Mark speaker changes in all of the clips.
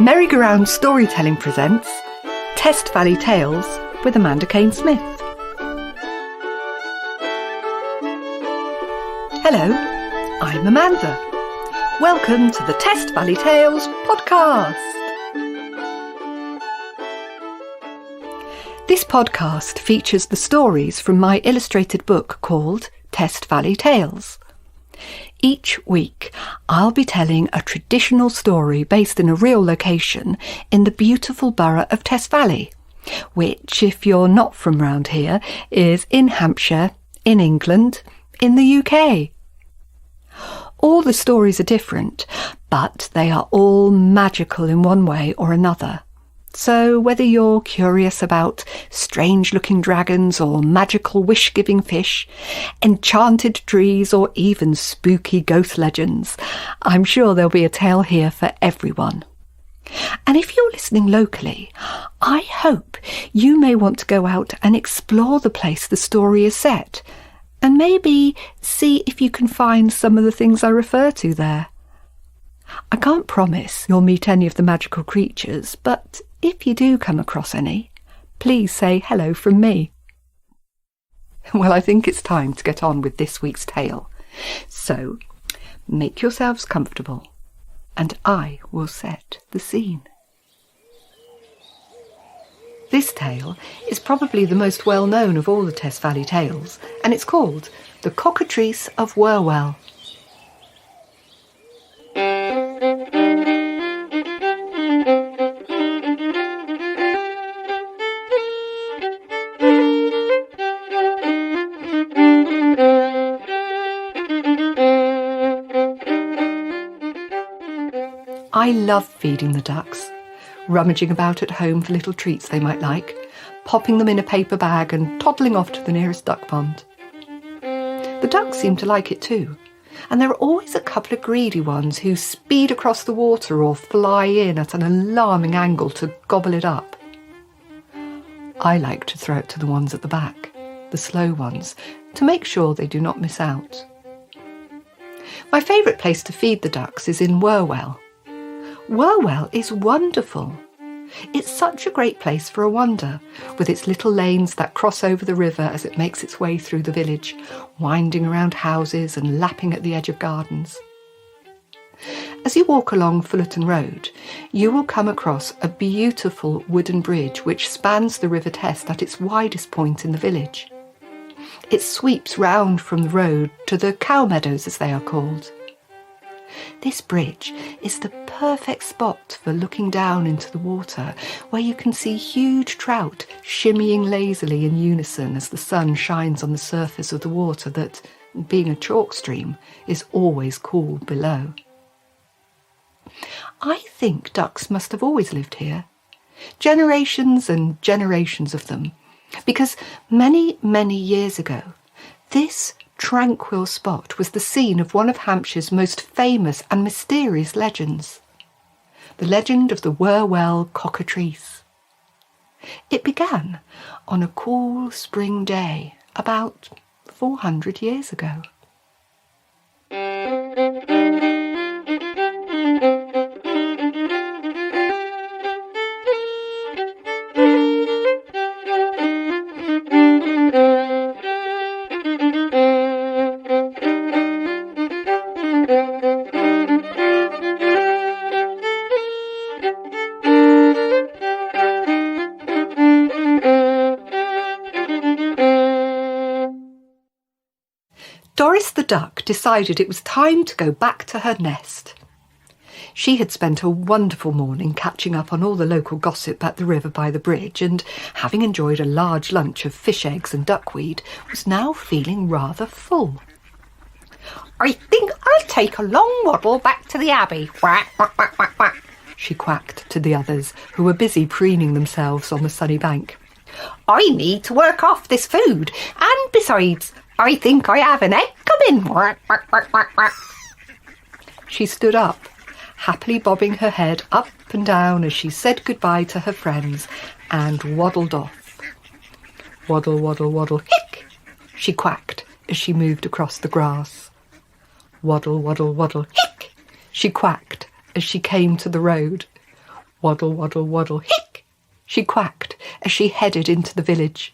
Speaker 1: Merry-Go-Round Storytelling presents Test Valley Tales with Amanda Kane-Smith. Hello, I'm Amanda. Welcome to the Test Valley Tales podcast. This podcast features the stories from my illustrated book called Test Valley Tales. Each week, I'll be telling a traditional story based in a real location in the beautiful borough of Test Valley, which, if you're not from round here, is in Hampshire, in England, in the UK. All the stories are different, but they are all magical in one way or another. So whether you're curious about strange-looking dragons or magical wish-giving fish, enchanted trees or even spooky ghost legends, I'm sure there'll be a tale here for everyone. And if you're listening locally, I hope you may want to go out and explore the place the story is set, and maybe see if you can find some of the things I refer to there. I can't promise you'll meet any of the magical creatures, but if you do come across any, please say hello from me. Well, I think it's time to get on with this week's tale. So, make yourselves comfortable, and I will set the scene. This tale is probably the most well-known of all the Test Valley tales, and it's called The Cockatrice of Wherwell. I love feeding the ducks, rummaging about at home for little treats they might like, popping them in a paper bag and toddling off to the nearest duck pond. The ducks seem to like it too, and there are always a couple of greedy ones who speed across the water or fly in at an alarming angle to gobble it up. I like to throw it to the ones at the back, the slow ones, to make sure they do not miss out. My favourite place to feed the ducks is in Wherwell. Wherwell is wonderful. It's such a great place for a wander, with its little lanes that cross over the river as it makes its way through the village, winding around houses and lapping at the edge of gardens. As you walk along Fullerton Road, you will come across a beautiful wooden bridge which spans the River Test at its widest point in the village. It sweeps round from the road to the cow meadows, as they are called. This bridge is the perfect spot for looking down into the water, where you can see huge trout shimmying lazily in unison as the sun shines on the surface of the water that, being a chalk stream, is always cool below. I think ducks must have always lived here, generations and generations of them, because many, many years ago, this tranquil spot was the scene of one of Hampshire's most famous and mysterious legends, the legend of the Wherwell cockatrice. It began on a cool spring day about 400 years ago. Doris the duck decided it was time to go back to her nest. She had spent a wonderful morning catching up on all the local gossip at the river by the bridge, and, having enjoyed a large lunch of fish eggs and duckweed, was now feeling rather full.
Speaker 2: "I think I'll take a long waddle back to the abbey. Quack, quack, quack, quack, quack,"
Speaker 1: she quacked to the others, who were busy preening themselves on the sunny bank.
Speaker 2: "I need to work off this food, and besides, I think I have an egg coming. Quack, quack, quack, quack, quack."
Speaker 1: She stood up, happily bobbing her head up and down as she said goodbye to her friends and waddled off. Waddle, waddle, waddle, hick, she quacked as she moved across the grass. Waddle, waddle, waddle, hick, she quacked as she came to the road. Waddle, waddle, waddle, hick! She quacked as she headed into the village.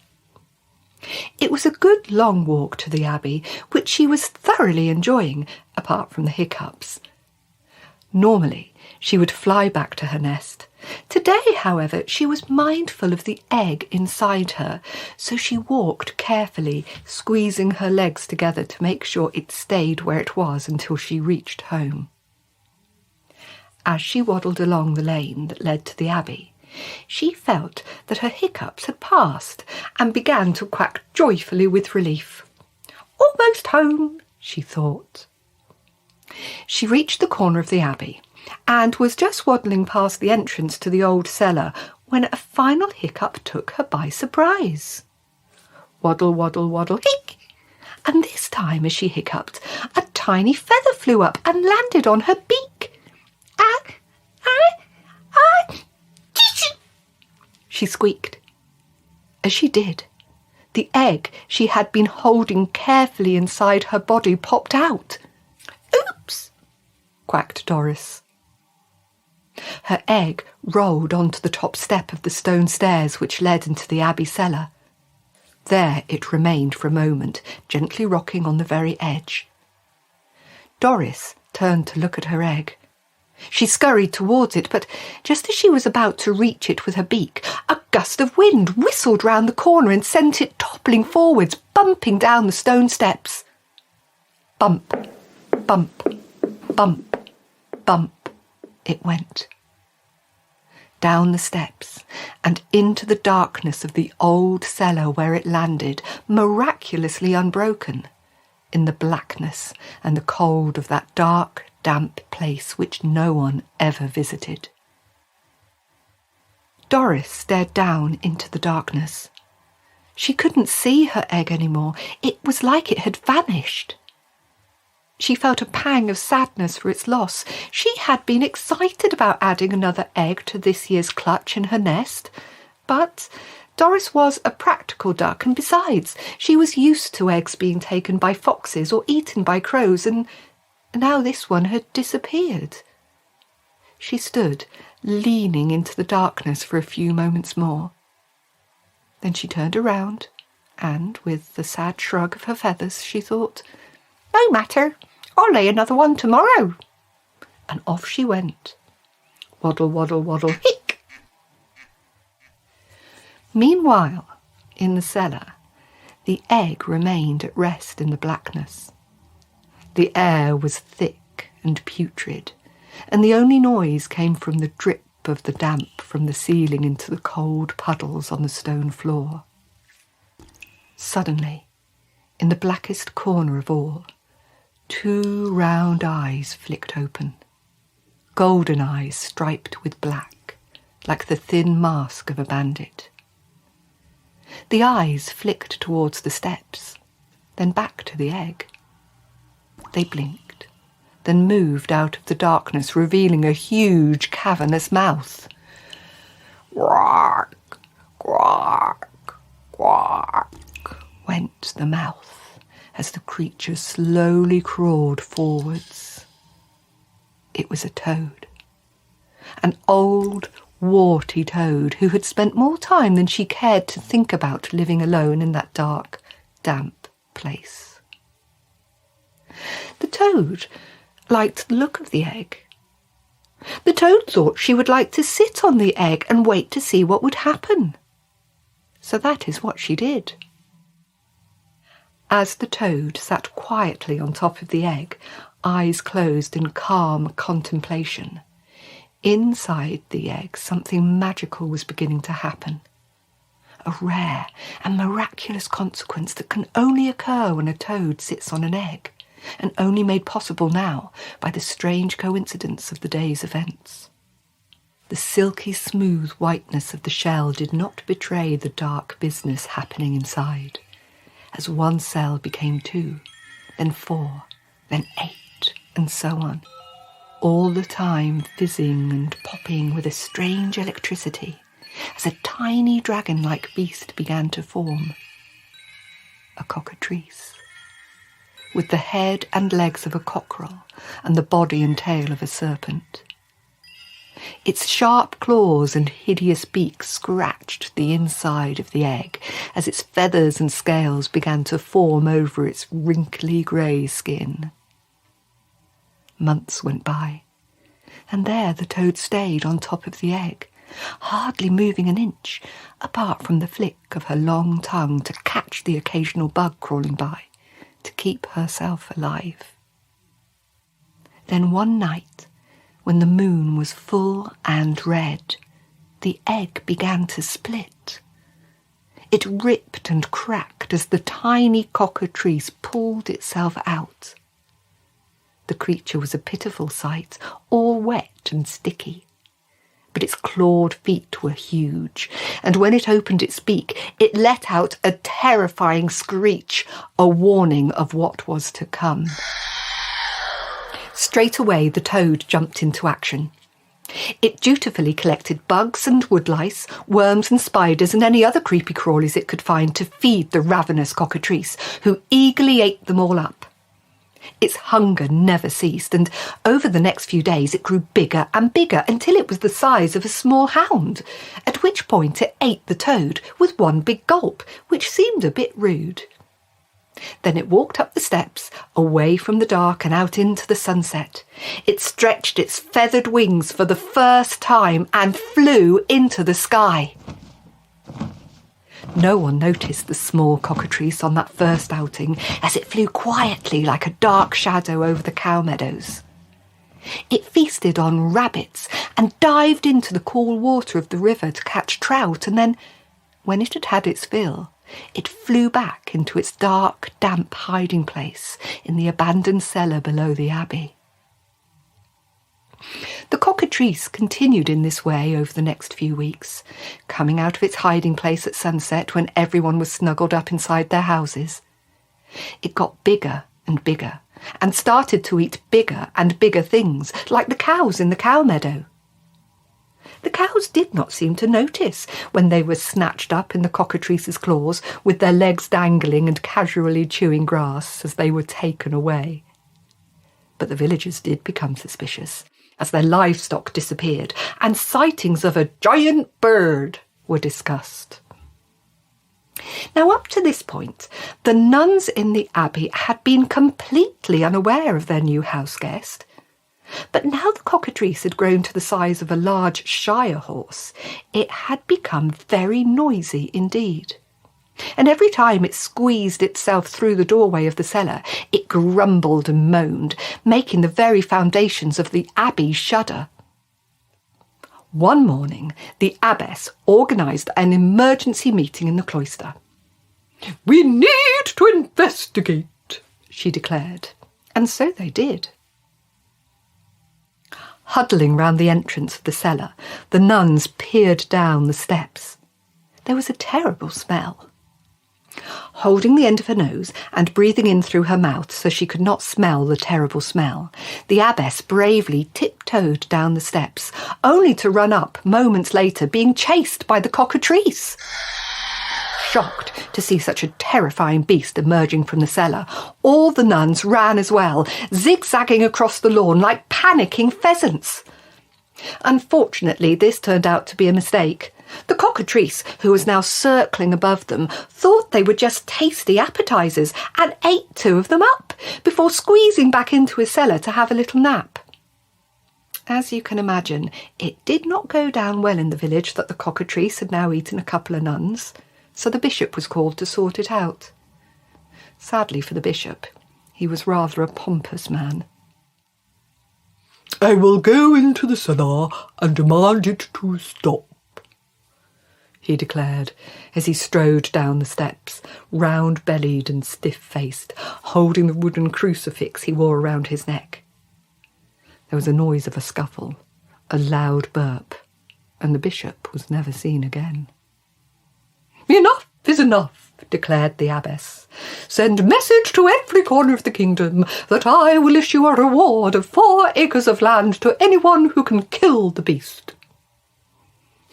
Speaker 1: It was a good long walk to the Abbey, which she was thoroughly enjoying, apart from the hiccups. Normally, she would fly back to her nest. Today, however, she was mindful of the egg inside her, so she walked carefully, squeezing her legs together to make sure it stayed where it was until she reached home. As she waddled along the lane that led to the Abbey, she felt that her hiccups had passed and began to quack joyfully with relief. "Almost home," she thought. She reached the corner of the Abbey and was just waddling past the entrance to the old cellar when a final hiccup took her by surprise. Waddle, waddle, waddle, hick! And this time, as she hiccuped, a tiny feather flew up and landed on her beak. She squeaked. As she did, the egg she had been holding carefully inside her body popped out. "Oops!" quacked Doris. Her egg rolled onto the top step of the stone stairs which led into the Abbey cellar. There it remained for a moment, gently rocking on the very edge. Doris turned to look at her egg. She scurried towards it, but just as she was about to reach it with her beak, a gust of wind whistled round the corner and sent it toppling forwards, bumping down the stone steps. Bump, bump, bump, bump, it went. Down the steps and into the darkness of the old cellar where it landed, miraculously unbroken, in the blackness and the cold of that dark, damp place which no one ever visited. Doris stared down into the darkness. She couldn't see her egg anymore. It was like it had vanished. She felt a pang of sadness for its loss. She had been excited about adding another egg to this year's clutch in her nest, but Doris was a practical duck, and besides, she was used to eggs being taken by foxes or eaten by crows, and now this one had disappeared. She stood, leaning into the darkness for a few moments more. Then she turned around, and, with the sad shrug of her feathers, she thought, "No matter, I'll lay another one tomorrow." And off she went. Waddle, waddle, waddle, hick! Meanwhile, in the cellar, the egg remained at rest in the blackness. The air was thick and putrid, and the only noise came from the drip of the damp from the ceiling into the cold puddles on the stone floor. Suddenly, in the blackest corner of all, 2 round eyes flicked open, golden eyes striped with black, like the thin mask of a bandit. The eyes flicked towards the steps, then back to the egg. They blinked, then moved out of the darkness, revealing a huge, cavernous mouth. "Quack, quack, quack," went the mouth as the creature slowly crawled forwards. It was a toad, an old, warty toad who had spent more time than she cared to think about living alone in that dark, damp place. The toad liked the look of the egg. The toad thought she would like to sit on the egg and wait to see what would happen. So that is what she did. As the toad sat quietly on top of the egg, eyes closed in calm contemplation, inside the egg something magical was beginning to happen. A rare and miraculous consequence that can only occur when a toad sits on an egg, and only made possible now by the strange coincidence of the day's events. The silky smooth whiteness of the shell did not betray the dark business happening inside, as 1 cell became 2, then 4, then 8, and so on, all the time fizzing and popping with a strange electricity, as a tiny dragon-like beast began to form. A cockatrice, with the head and legs of a cockerel and the body and tail of a serpent. Its sharp claws and hideous beak scratched the inside of the egg as its feathers and scales began to form over its wrinkly grey skin. Months went by, and there the toad stayed on top of the egg, hardly moving an inch, apart from the flick of her long tongue to catch the occasional bug crawling by, to keep herself alive. Then one night, when the moon was full and red, the egg began to split. It ripped and cracked as the tiny cockatrice pulled itself out. The creature was a pitiful sight, all wet and sticky. But its clawed feet were huge, and when it opened its beak, it let out a terrifying screech, a warning of what was to come. Straight away the toad jumped into action. It dutifully collected bugs and woodlice, worms and spiders and any other creepy crawlies it could find to feed the ravenous cockatrice, who eagerly ate them all up. Its hunger never ceased, and over the next few days it grew bigger and bigger until it was the size of a small hound, at which point it ate the toad with one big gulp, which seemed a bit rude. Then it walked up the steps, away from the dark and out into the sunset. It stretched its feathered wings for the first time and flew into the sky. No one noticed the small cockatrice on that first outing, as it flew quietly like a dark shadow over the cow meadows. It feasted on rabbits and dived into the cool water of the river to catch trout, and then, when it had had its fill, it flew back into its dark, damp hiding place in the abandoned cellar below the abbey. The cockatrice continued in this way over the next few weeks, coming out of its hiding place at sunset when everyone was snuggled up inside their houses. It got bigger and bigger, and started to eat bigger and bigger things, like the cows in the cow meadow. The cows did not seem to notice when they were snatched up in the cockatrice's claws, with their legs dangling and casually chewing grass as they were taken away. But the villagers did become suspicious, as their livestock disappeared, and sightings of a giant bird were discussed. Now, up to this point, the nuns in the abbey had been completely unaware of their new house guest. But now the cockatrice had grown to the size of a large shire horse, it had become very noisy indeed. And every time it squeezed itself through the doorway of the cellar, it grumbled and moaned, making the very foundations of the abbey shudder. One morning, the abbess organised an emergency meeting in the cloister. "We need to investigate," she declared, and so they did. Huddling round the entrance of the cellar, the nuns peered down the steps. There was a terrible smell. Holding the end of her nose and breathing in through her mouth so she could not smell the terrible smell, the abbess bravely tiptoed down the steps, only to run up moments later, being chased by the cockatrice. Shocked to see such a terrifying beast emerging from the cellar, all the nuns ran as well, zigzagging across the lawn like panicking pheasants. Unfortunately, this turned out to be a mistake. The cockatrice, who was now circling above them, thought they were just tasty appetizers and ate two of them up before squeezing back into his cellar to have a little nap. As you can imagine, it did not go down well in the village that the cockatrice had now eaten a couple of nuns, so the bishop was called to sort it out. Sadly for the bishop, he was rather a pompous man.
Speaker 3: "I will go into the cellar and demand it to stop," he declared as he strode down the steps, round-bellied and stiff-faced, holding the wooden crucifix he wore around his neck. There was a noise of a scuffle, a loud burp, and the bishop was never seen again. "Enough is enough," declared the abbess. "Send message to every corner of the kingdom that I will issue a reward of 4 acres of land to anyone who can kill the beast."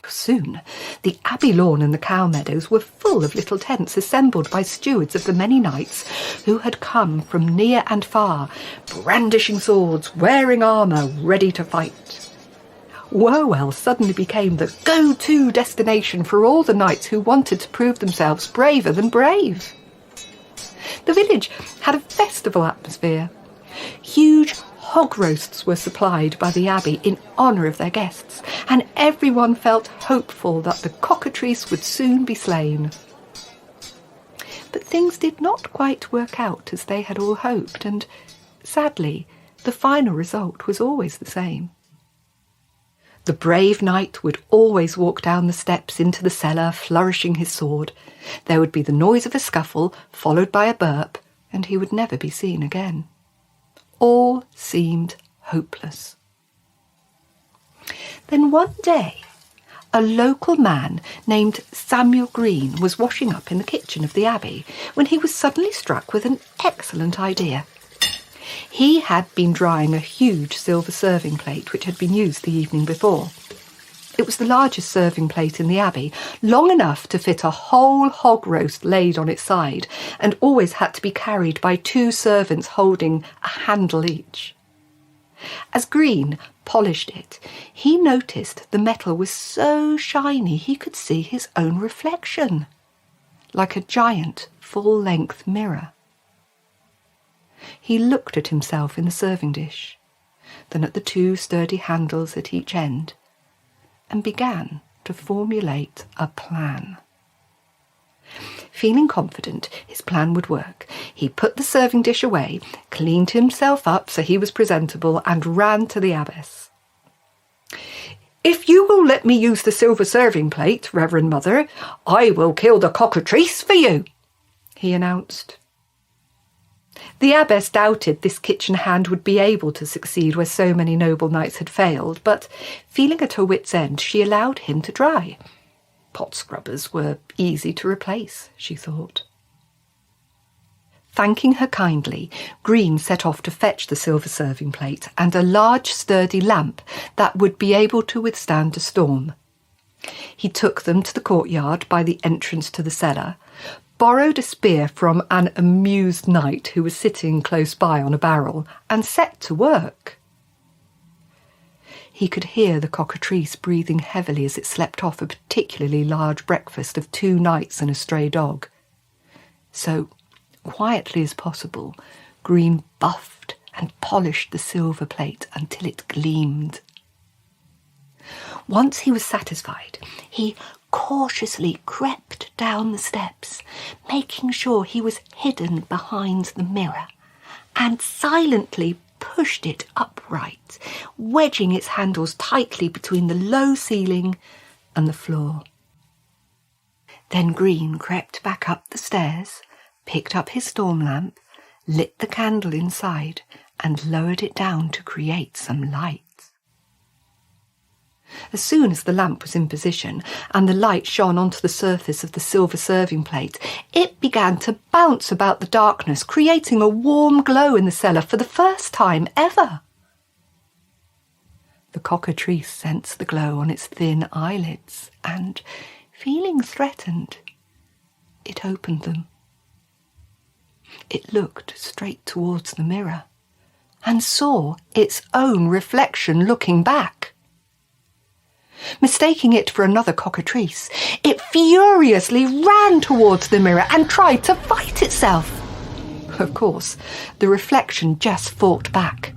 Speaker 3: Soon the abbey lawn and the cow meadows were full of little tents assembled by stewards of the many knights who had come from near and far, brandishing swords, wearing armour, ready to fight.
Speaker 1: Wherwell suddenly became the go-to destination for all the knights who wanted to prove themselves braver than brave. The village had a festival atmosphere. Huge hog roasts were supplied by the abbey in honour of their guests, and everyone felt hopeful that the cockatrice would soon be slain. But things did not quite work out as they had all hoped, and sadly, the final result was always the same. The brave knight would always walk down the steps into the cellar, flourishing his sword. There would be the noise of a scuffle, followed by a burp, and he would never be seen again. All seemed hopeless. Then one day, a local man named Samuel Green was washing up in the kitchen of the abbey when he was suddenly struck with an excellent idea. He had been drying a huge silver serving plate which had been used the evening before. It was the largest serving plate in the abbey, long enough to fit a whole hog roast laid on its side, and always had to be carried by 2 servants holding a handle each. As Green polished it, he noticed the metal was so shiny he could see his own reflection, like a giant full-length mirror. He looked at himself in the serving dish, then at the 2 sturdy handles at each end, and began to formulate a plan. Feeling confident his plan would work, he put the serving dish away, cleaned himself up so he was presentable, and ran to the abbess. "If you will let me use the silver serving plate, Reverend Mother, I will kill the cockatrice for you," he announced. The abbess doubted this kitchen hand would be able to succeed where so many noble knights had failed, but feeling at her wit's end, she allowed him to try. Pot scrubbers were easy to replace, she thought. Thanking her kindly, Green set off to fetch the silver serving plate and a large sturdy lamp that would be able to withstand a storm. He took them to the courtyard by the entrance to the cellar, borrowed a spear from an amused knight who was sitting close by on a barrel, and set to work. He could hear the cockatrice breathing heavily as it slept off a particularly large breakfast of 2 knights and a stray dog. So, quietly as possible, Green buffed and polished the silver plate until it gleamed. Once he was satisfied, he cautiously crept down the steps, making sure he was hidden behind the mirror, and silently pushed it upright, wedging its handles tightly between the low ceiling and the floor. Then Green crept back up the stairs, picked up his storm lamp, lit the candle inside, and lowered it down to create some light. As soon as the lamp was in position and the light shone onto the surface of the silver serving plate, it began to bounce about the darkness, creating a warm glow in the cellar for the first time ever. The cockatrice sensed the glow on its thin eyelids and, feeling threatened, it opened them. It looked straight towards the mirror and saw its own reflection looking back. Mistaking it for another cockatrice, it furiously ran towards the mirror and tried to fight itself. Of course, the reflection just fought back.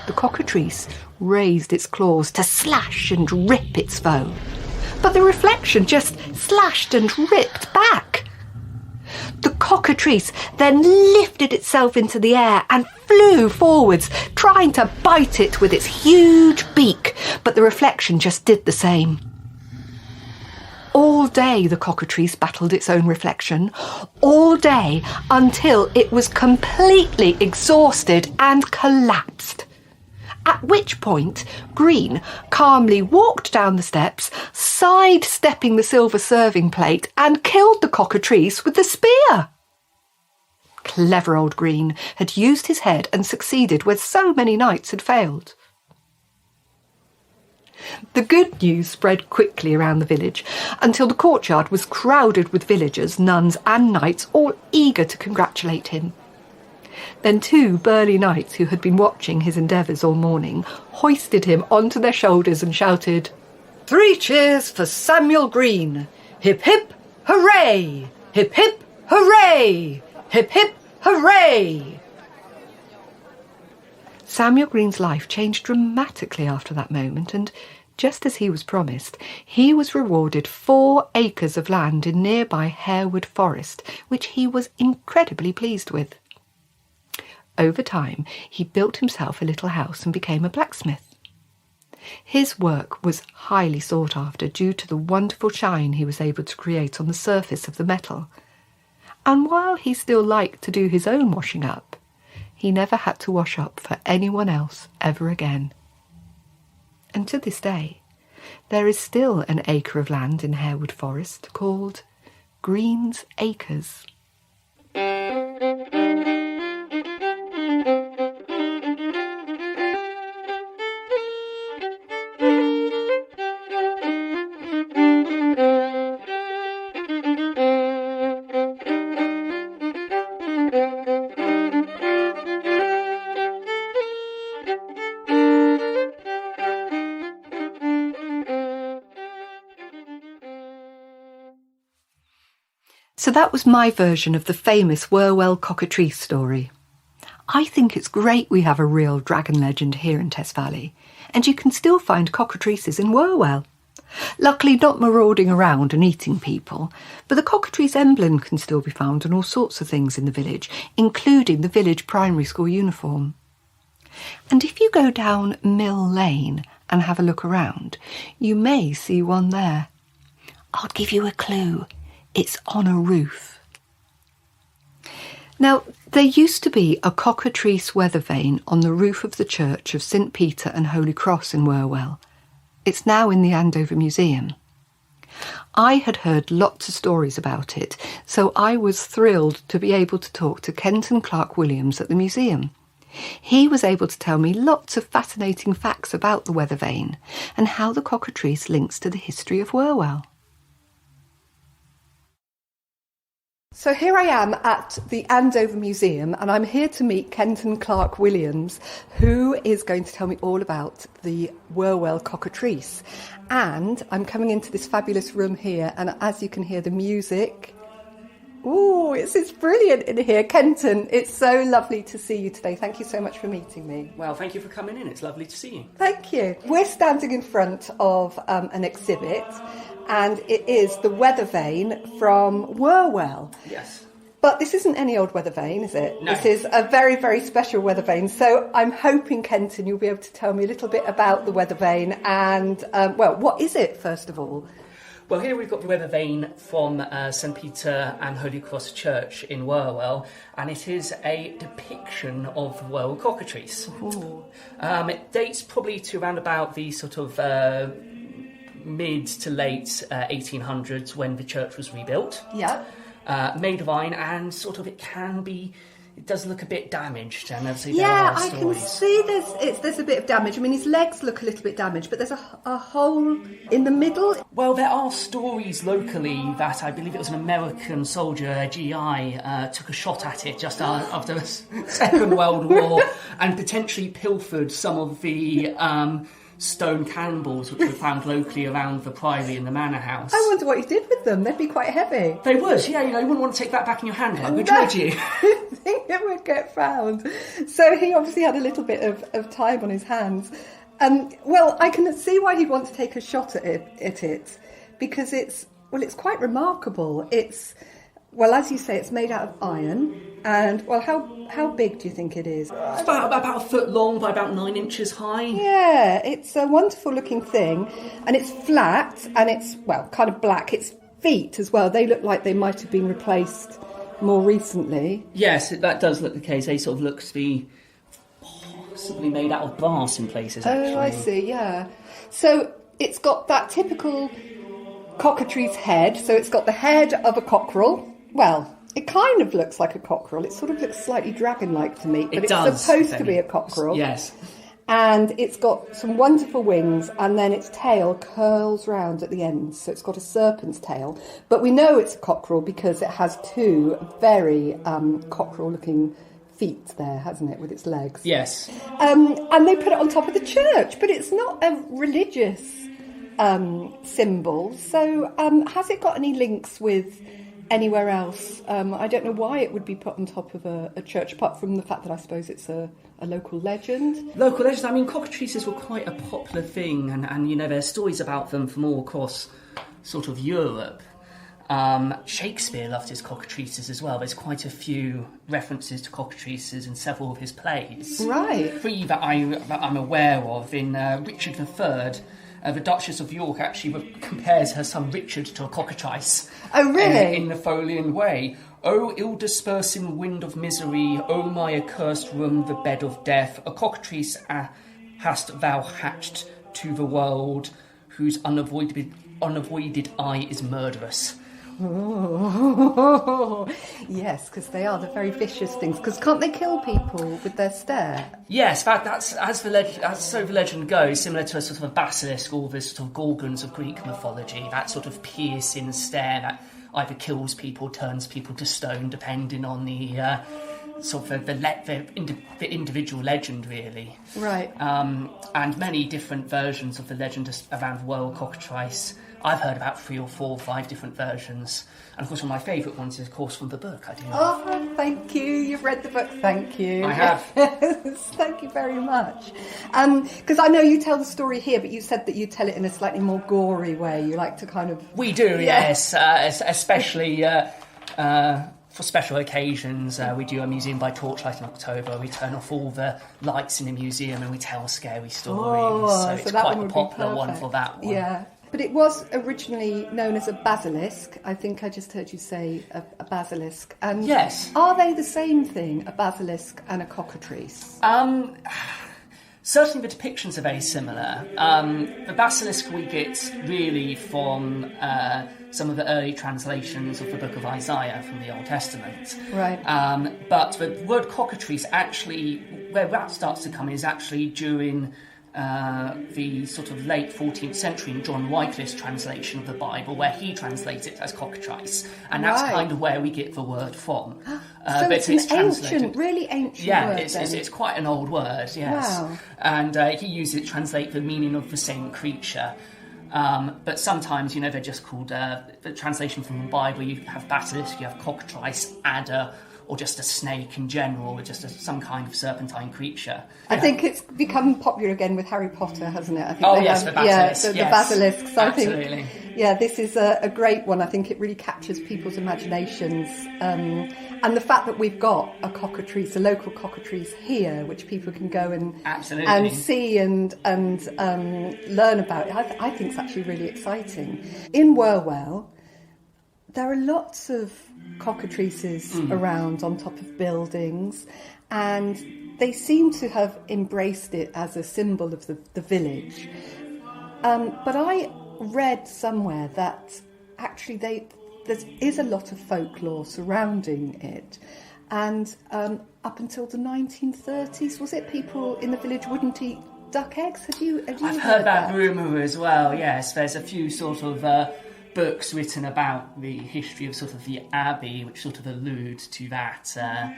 Speaker 1: The cockatrice raised its claws to slash and rip its foe, but the reflection just slashed and ripped back. The cockatrice then lifted itself into the air and flew forwards, trying to bite it with its huge beak, but the reflection just did the same. All day the cockatrice battled its own reflection, all day until it was completely exhausted and collapsed. At which point, Green calmly walked down the steps, sidestepping the silver serving plate, and killed the cockatrice with the spear. Clever old Green had used his head and succeeded where so many knights had failed. The good news spread quickly around the village until the courtyard was crowded with villagers, nuns and knights, all eager to congratulate him. Then 2 burly knights who had been watching his endeavours all morning hoisted him onto their shoulders and shouted, "3 cheers for Samuel Green! Hip hip hooray! Hip hip hooray! Hip hip hooray!" Samuel Green's life changed dramatically after that moment, and just as he was promised, he was rewarded 4 acres of land in nearby Harewood Forest, which he was incredibly pleased with. Over time, he built himself a little house and became a blacksmith. His work was highly sought after due to the wonderful shine he was able to create on the surface of the metal. And while he still liked to do his own washing up, he never had to wash up for anyone else ever again. And to this day, there is still an acre of land in Harewood Forest called Green's Acres. So that was my version of the famous Wherwell Cockatrice story. I think it's great we have a real dragon legend here in Tess Valley, and you can still find cockatrices in Wherwell. Luckily not marauding around and eating people, but the cockatrice emblem can still be found on all sorts of things in the village, including the village primary school uniform. And if you go down Mill Lane and have a look around, you may see one there. I'll give you a clue. It's on a roof. Now, there used to be a cockatrice weather vane on the roof of the church of St Peter and Holy Cross in Wherwell. It's now in the Andover Museum. I had heard lots of stories about it, so I was thrilled to be able to talk to Kenton Clark Williams at the museum. He was able to tell me lots of fascinating facts about the weather vane and how the cockatrice links to the history of Wherwell. So here I am at the Andover Museum, and I'm here to meet Kenton Clark Williams, who is going to tell me all about the Wherwell cockatrice. And I'm coming into this fabulous room here, and as you can hear the music, it's brilliant in here. Kenton, it's so lovely to see you today. Thank you so much for meeting me.
Speaker 4: Well, thank you for coming in. It's lovely to see you.
Speaker 1: Thank you. We're standing in front of an exhibit, and it is the weather vane from Wherwell.
Speaker 4: Yes.
Speaker 1: But this isn't any old weather vane, is it?
Speaker 4: No.
Speaker 1: This is a very, very special weather vane. So I'm hoping, Kenton, you'll be able to tell me a little bit about the weather vane and, what is it, first of all?
Speaker 4: Well, here we've got the weather vane from St Peter and Holy Cross Church in Wherwell, and it is a depiction of the Wherwell cockatrice. It dates probably to around about the sort of mid to late 1800s when the church was rebuilt.
Speaker 1: Yeah.
Speaker 4: Made of iron, and sort of it does look a bit damaged, and obviously there are stories.
Speaker 1: Yeah, I can see there's a bit of damage. I mean, his legs look a little bit damaged, but there's a hole in the middle.
Speaker 4: Well, there are stories locally that I believe it was an American soldier, a GI, took a shot at it just after the Second World War and potentially pilfered some of the stone cannonballs which were found locally around the priory and the manor house.
Speaker 1: I wonder what he did with them. They'd be quite heavy.
Speaker 4: They would, yeah. You wouldn't want to take that back in your hand, would you?
Speaker 1: I think it would get found. So he obviously had a little bit of time on his hands. Well, I can see why he'd want to take a shot at it because it's quite remarkable. Well, as you say, it's made out of iron. And, well, how big do you think it is?
Speaker 4: It's about a foot long by about 9 inches high.
Speaker 1: Yeah, it's a wonderful looking thing. And it's flat and it's, kind of black. Its feet as well, they look like they might have been replaced more recently.
Speaker 4: Yes, that does look the case. They sort of look to be possibly made out of brass in places, actually.
Speaker 1: Oh, I see, yeah. So it's got that typical cockatrice head. So it's got the head of a cockerel. Well, it kind of looks like a cockerel. It sort of looks slightly dragon-like to me, but it's supposed to be a cockerel.
Speaker 4: Yes.
Speaker 1: And it's got some wonderful wings, and then its tail curls round at the ends. So it's got a serpent's tail. But we know it's a cockerel because it has 2 very cockerel-looking feet there, hasn't it, with its legs?
Speaker 4: Yes.
Speaker 1: And they put it on top of the church, but it's not a religious symbol. So has it got any links with anywhere else? I don't know why it would be put on top of a church, apart from the fact that I suppose it's a local legend.
Speaker 4: Local legends, I mean, cockatrices were quite a popular thing, and you know, there's stories about them from all across sort of Europe. Shakespeare loved his cockatrices as well. There's quite a few references to cockatrices in several of his plays.
Speaker 1: Right.
Speaker 4: Three that I'm aware of. In Richard III, the Duchess of York actually compares her son Richard to a cockatrice.
Speaker 1: Oh, really?
Speaker 4: In the Napoleon way. O ill-dispersing wind of misery, O my accursed room, the bed of death, a cockatrice hast thou hatched to the world, whose unavoided eye is murderous.
Speaker 1: Oh, yes, because they are. They're very vicious things. Because can't they kill people with their stare?
Speaker 4: Yes, that's so the legend goes, similar to a sort of a basilisk or the sort of gorgons of Greek mythology. That sort of piercing stare that either kills people, turns people to stone, depending on the sort of the individual legend, really.
Speaker 1: Right.
Speaker 4: And many different versions of the legend around the world cockatrice. I've heard about 3 or 4 or 5 different versions. And of course, one of my favourite ones is, of course, from the book. I do.
Speaker 1: Oh, thank you. You've read the book. Thank you.
Speaker 4: I have.
Speaker 1: Yes, thank you very much. Because I know you tell the story here, but you said that you tell it in a slightly more gory way. You like to kind of...
Speaker 4: We do, yes. Especially for special occasions. We do a museum by torchlight in October. We turn off all the lights in the museum and we tell scary stories. So it's quite a popular one for that one.
Speaker 1: Yeah. But it was originally known as a basilisk. I think I just heard you say a basilisk. And
Speaker 4: yes.
Speaker 1: Are they the same thing, a basilisk and a cockatrice?
Speaker 4: Certainly the depictions are very similar. The basilisk we get really from some of the early translations of the book of Isaiah from the Old Testament.
Speaker 1: Right.
Speaker 4: But the word cockatrice actually, where that starts to come in is actually during... the sort of late 14th century in John Wycliffe's translation of the Bible, where he translates it as cockatrice, and that's kind of where we get the word from.
Speaker 1: So
Speaker 4: but
Speaker 1: it's an ancient, really ancient word.
Speaker 4: Yeah, it's quite an old word, yes.
Speaker 1: Wow.
Speaker 4: And he uses it to translate the meaning of the same creature. But sometimes, you know, they're just called, the translation from the Bible, you have basilisk, you have cockatrice, adder, or just a snake in general, or just some kind of serpentine creature.
Speaker 1: I think it's become popular again with Harry Potter, hasn't it? I think
Speaker 4: the basilisk.
Speaker 1: The basilisk. So
Speaker 4: absolutely.
Speaker 1: I think, this is a great one. I think it really captures people's imaginations. And the fact that we've got a cockatrice, a local cockatrice here, which people can go and see and learn about, I think it's actually really exciting. In Wherwell, there are lots of cockatrices around on top of buildings, and they seem to have embraced it as a symbol of the village. But I read somewhere that actually there is a lot of folklore surrounding it, and up until the 1930s, was it, people in the village wouldn't eat duck eggs? I've
Speaker 4: heard that rumour as well, yes. There's a few sort of books written about the history of sort of the abbey, which sort of allude to that. Yeah,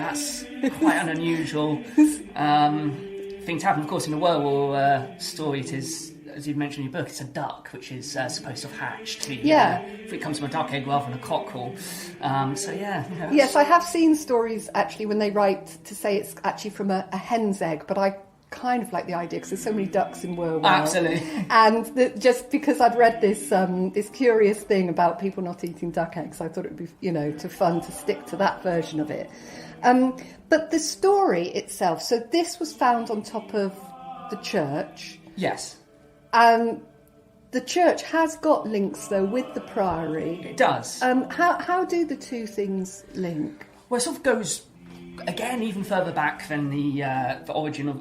Speaker 4: that's quite an unusual thing to happen. Of course, in the Wherwell story, it is, as you mentioned in your book, it's a duck which is supposed to have hatched. If it comes from a duck egg rather than a cockerel. Yes,
Speaker 1: I have seen stories actually when they write to say it's actually from a hen's egg, but I kind of like the idea because there's so many ducks in Wherwell.
Speaker 4: Absolutely.
Speaker 1: And just because I'd read this this curious thing about people not eating duck eggs, I thought it would be, too fun to stick to that version of it. But the story itself, so this was found on top of the church.
Speaker 4: Yes.
Speaker 1: The church has got links, though, with the priory.
Speaker 4: It does.
Speaker 1: How do the two things link?
Speaker 4: Well, it sort of goes... Again, even further back than the origin of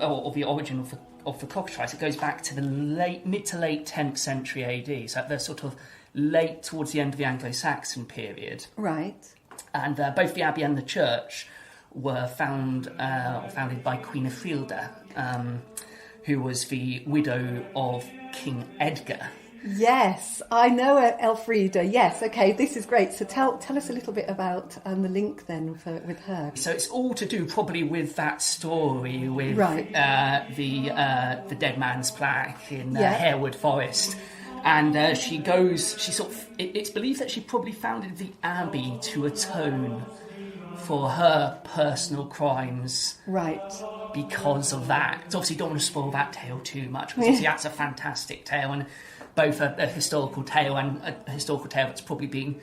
Speaker 4: the cockatrice, it goes back to the mid to late 10th century AD, so the sort of late towards the end of the Anglo-Saxon period.
Speaker 1: Right.
Speaker 4: And both the abbey and the church were founded by Queen Elfrida, who was the widow of King Edgar.
Speaker 1: Yes, I know Elfrida. Yes, okay, this is great. So tell us a little bit about the link then with her.
Speaker 4: So it's all to do probably with that story with
Speaker 1: Right.
Speaker 4: the dead man's plaque in Harewood Forest. And she sort of, it's believed that she probably founded the abbey to atone for her personal crimes.
Speaker 1: Right.
Speaker 4: Because of that. So obviously don't want to spoil that tale too much, because obviously that's a fantastic tale, and both a historical tale and a historical tale that's probably been,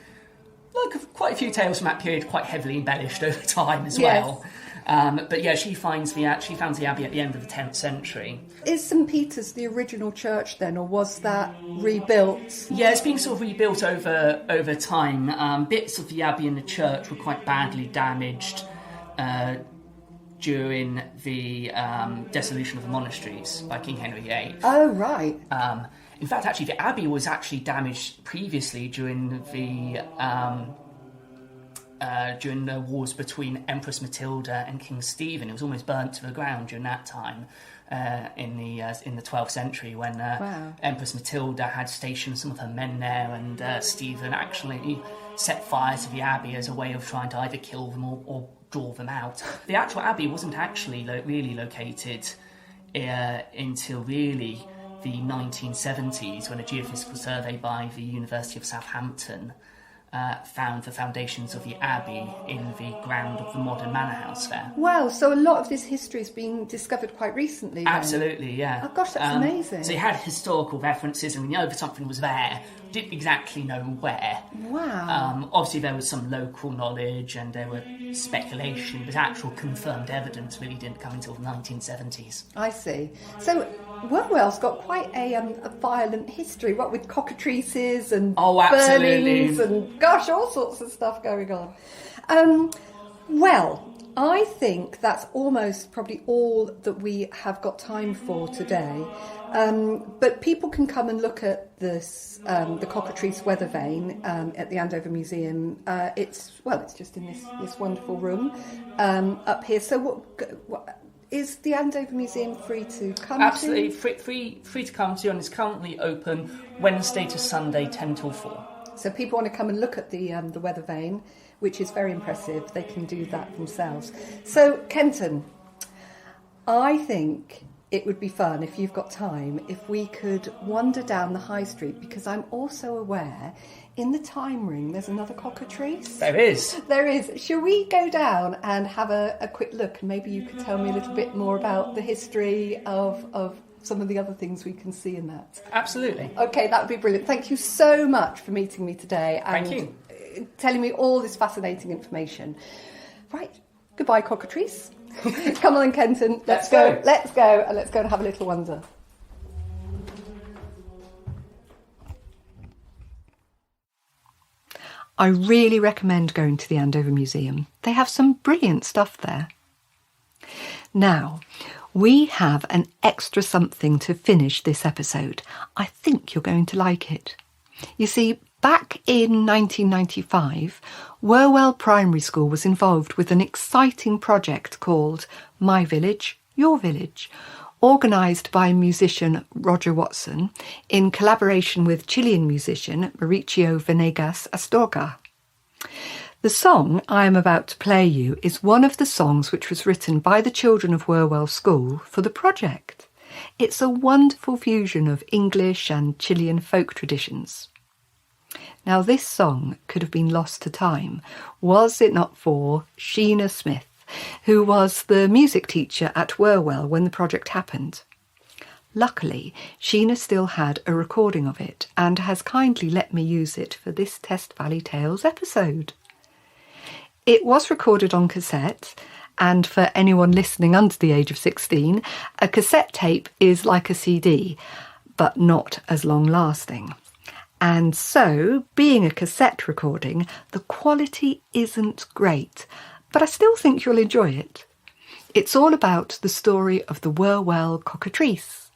Speaker 4: like quite a few tales from that period, quite heavily embellished over time as well. But yeah, she founds the abbey at the end of the 10th century.
Speaker 1: Is St Peter's the original church then, or was that rebuilt?
Speaker 4: Yeah, it's been sort of rebuilt over time. Bits of the abbey and the church were quite badly damaged during the dissolution of the monasteries by King Henry VIII.
Speaker 1: Oh, right.
Speaker 4: In fact, actually, the abbey was actually damaged previously during the wars between Empress Matilda and King Stephen. It was almost burnt to the ground during that time in the 12th century, when Empress Matilda had stationed some of her men there, and Stephen actually set fire to the abbey as a way of trying to either kill them or draw them out. The actual abbey wasn't actually really located until really the 1970s, when a geophysical survey by the University of Southampton found the foundations of the abbey in the ground of the modern manor house there.
Speaker 1: Wow, so a lot of this history has been discovered quite recently then.
Speaker 4: Absolutely, yeah.
Speaker 1: Oh gosh, that's amazing.
Speaker 4: So you had historical references, and we know that something was there, didn't exactly know where.
Speaker 1: Wow.
Speaker 4: Obviously there was some local knowledge and there were speculation, but actual confirmed evidence really didn't come until the 1970s.
Speaker 1: I see. So Wherwell's got quite a violent history, what with cockatrices and burnings and gosh, all sorts of stuff going on. Well, I think that's almost probably all that we have got time for today. But people can come and look at this, the Cockatrice weather vane at the Andover Museum. It's just in this wonderful room up here. So what is the Andover Museum free to come to?
Speaker 4: Absolutely free to come to, and it's currently open Wednesday to Sunday 10 till 4.
Speaker 1: So people want to come and look at the weather vane, which is very impressive. They can do that themselves. So Kenton, I think it would be fun, if you've got time, if we could wander down the high street, because I'm also aware in the time ring there's another cockatrice.
Speaker 4: There is.
Speaker 1: There is. Shall we go down and have a quick look, and maybe you could tell me a little bit more about the history of some of the other things we can see in that?
Speaker 4: Absolutely.
Speaker 1: Okay, that would be brilliant. Thank you so much for meeting me today and
Speaker 4: Thank you.
Speaker 1: Telling me all this fascinating information. Right, goodbye, cockatrice. Come on, Kenton. Let's go. Let's go, and let's go and have a little wander. I really recommend going to the Andover Museum. They have some brilliant stuff there. Now, we have an extra something to finish this episode. I think you're going to like it. You see, back in 1995, Wherwell Primary School was involved with an exciting project called My Village, Your Village, organised by musician Roger Watson in collaboration with Chilean musician Mauricio Venegas Astorga. The song I am about to play you is one of the songs which was written by the children of Wherwell School for the project. It's a wonderful fusion of English and Chilean folk traditions. Now, this song could have been lost to time, was it not for Sheena Smith, who was the music teacher at Wherwell when the project happened. Luckily, Sheena still had a recording of it and has kindly let me use it for this Test Valley Tales episode. It was recorded on cassette, and for anyone listening under the age of 16, a cassette tape is like a CD, but not as long-lasting. And so, being a cassette recording, the quality isn't great, but I still think you'll enjoy it. It's all about the story of the Wherwell Cockatrice.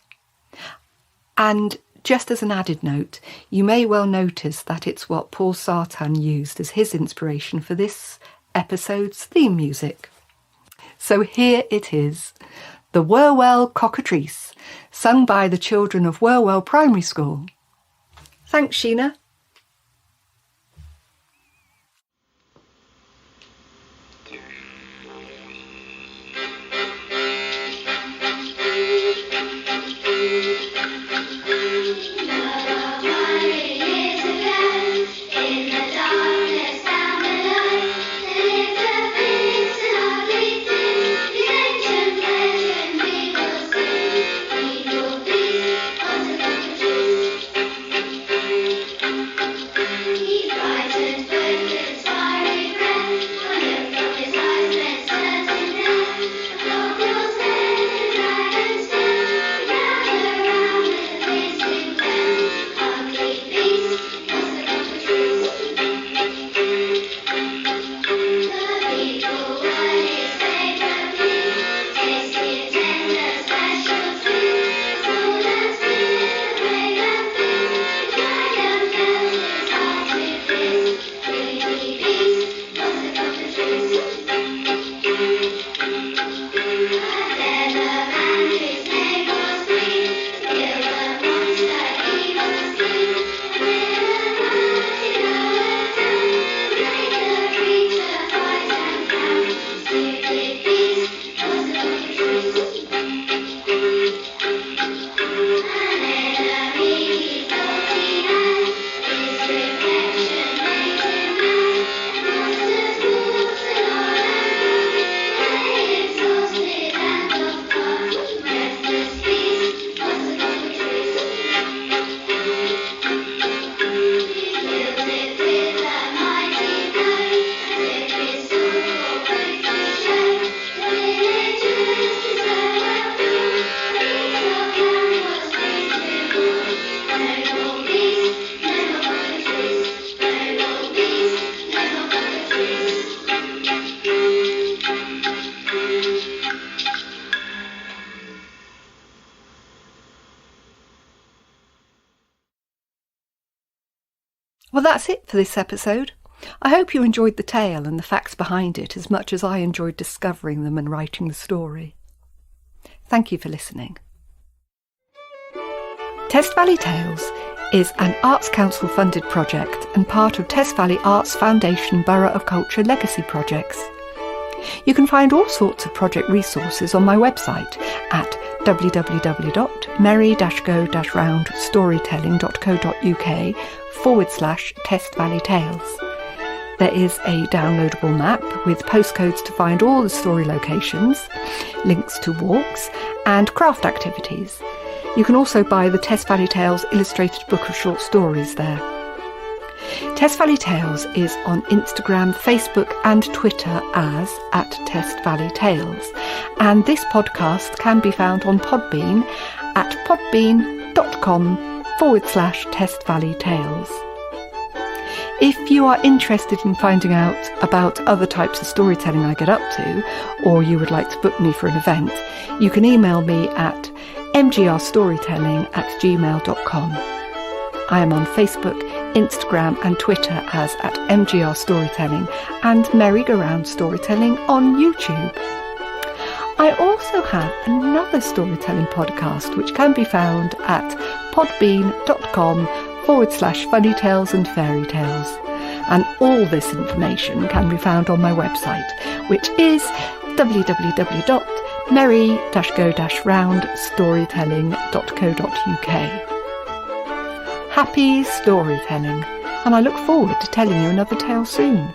Speaker 1: And just as an added note, you may well notice that it's what Paul Sartan used as his inspiration for this episode's theme music. So here it is, the Wherwell Cockatrice, sung by the children of Wherwell Primary School. Thanks, Sheena. Well, that's it for this episode. I hope you enjoyed the tale and the facts behind it as much as I enjoyed discovering them and writing the story. Thank you for listening. Test Valley Tales is an Arts Council funded project and part of Test Valley Arts Foundation Borough of Culture legacy projects. You can find all sorts of project resources on my website at www.merry-go-roundstorytelling.co.uk/Test Valley Tales. There is a downloadable map with postcodes to find all the story locations, links to walks and craft activities. You can also buy the Test Valley Tales illustrated book of short stories there. Test Valley Tales is on Instagram, Facebook and Twitter as @TestValleyTales, and this podcast can be found on Podbean at podbean.com/TestValleyTales. If you are interested in finding out about other types of storytelling I get up to, or you would like to book me for an event, you can email me at mgrstorytelling@gmail.com. I am on Facebook, Instagram and Twitter as @mgrstorytelling and merry-go-round storytelling on YouTube. I also have another storytelling podcast which can be found at podbean.com/funny tales and fairy tales. And all this information can be found on my website, which is www.merry-go-roundstorytelling.co.uk. Happy storytelling, and I look forward to telling you another tale soon.